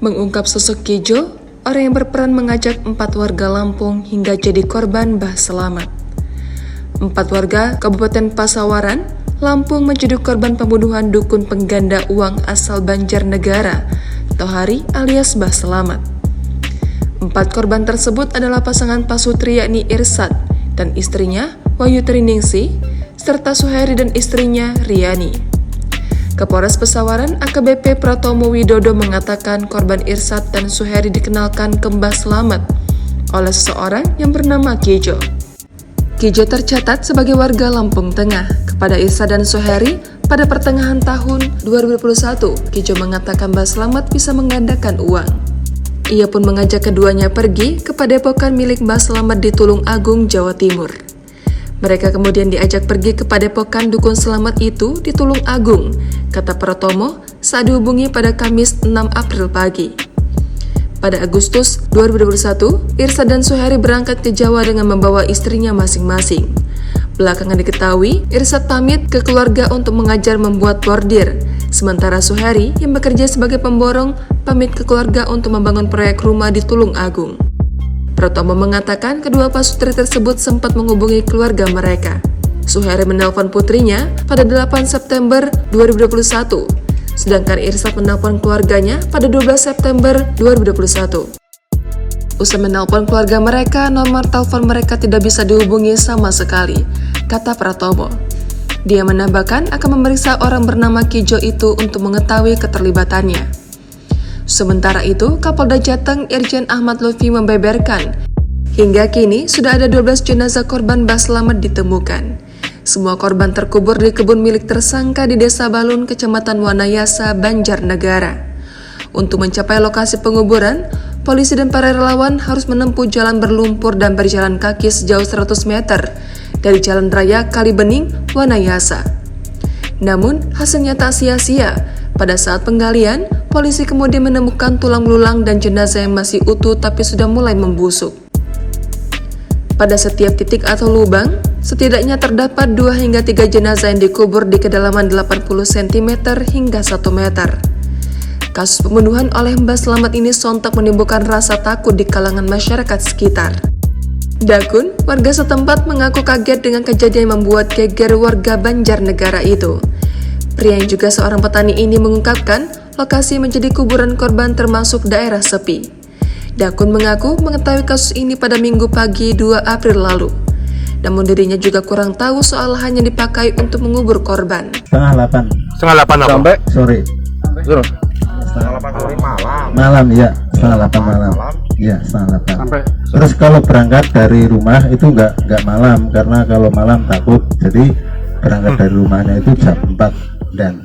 Mengungkap sosok Kijo, orang yang berperan mengajak 4 warga Lampung hingga jadi korban Mbah Selamat. 4 warga Kabupaten Pasawaran, Lampung menjadi korban pembunuhan dukun pengganda uang asal Banjarnegara, Tohari alias Mbah Selamat. 4 korban tersebut adalah pasangan Pasutri yakni Irsad dan istrinya Wahyu Triningsih, serta Suheri dan istrinya Riani. Kapolres Pasawaran AKBP Pratomo Widodo mengatakan korban Irsad dan Suheri dikenalkan ke Mbah Selamat oleh seseorang yang bernama Kijo. Kijo tercatat sebagai warga Lampung Tengah. Kepada Irsad dan Suheri, pada pertengahan tahun 2021, Kijo mengatakan Mbah Selamat bisa menggandakan uang. Ia pun mengajak keduanya pergi ke padepokan milik Mbah Selamat di Tulung Agung, Jawa Timur. Mereka kemudian diajak pergi ke padepokan dukun Selamat itu di Tulung Agung, kata Pratomo saat dihubungi pada Kamis 6 April pagi. Pada Agustus 2021, Irsad dan Suheri berangkat ke Jawa dengan membawa istrinya masing-masing. Belakangan diketahui, Irsad pamit ke keluarga untuk mengajar membuat bordir, sementara Suheri yang bekerja sebagai pemborong pamit ke keluarga untuk membangun proyek rumah di Tulung Agung. Pratomo mengatakan kedua pasutri tersebut sempat menghubungi keluarga mereka. Suheri menelpon putrinya pada 8 September 2021, sedangkan Irsad menelpon keluarganya pada 12 September 2021. Usai menelpon keluarga mereka, nomor telepon mereka tidak bisa dihubungi sama sekali, kata Pratomo. Dia menambahkan akan memeriksa orang bernama Kijo itu untuk mengetahui keterlibatannya. Sementara itu, Kapolda Jateng Irjen Ahmad Lutfi membeberkan, hingga kini sudah ada 12 jenazah korban Mbah Selamat ditemukan. Semua korban terkubur di kebun milik tersangka di Desa Balun, Kecamatan Wanayasa, Banjarnegara. Untuk mencapai lokasi penguburan, polisi dan para relawan harus menempuh jalan berlumpur dan berjalan kaki sejauh 100 meter dari Jalan Raya Kalibening, Wanayasa. Namun, hasilnya tak sia-sia. Pada saat penggalian, polisi kemudian menemukan tulang belulang dan jenazah yang masih utuh tapi sudah mulai membusuk. Pada setiap titik atau lubang, setidaknya terdapat 2 hingga 3 jenazah yang dikubur di kedalaman 80 cm hingga 1 meter. Kasus pembunuhan oleh Mbah Selamat ini sontak menimbulkan rasa takut di kalangan masyarakat sekitar. Dakun, warga setempat mengaku kaget dengan kejadian yang membuat geger warga Banjarnegara itu. Pria yang juga seorang petani ini mengungkapkan lokasi menjadi kuburan korban termasuk daerah sepi. Dakun mengaku mengetahui kasus ini pada Minggu pagi 2 April lalu. Namun dirinya juga kurang tahu soal lahan yang dipakai untuk mengubur korban. Setengah 8 apa? Sampai sore. Setengah 8 sore malam. Malam ya, setengah 8 malam. Iya, setengah 8. Sampai Terus kalau berangkat dari rumah itu nggak malam, karena kalau malam takut. Jadi berangkat dari rumahnya itu jam 4 dan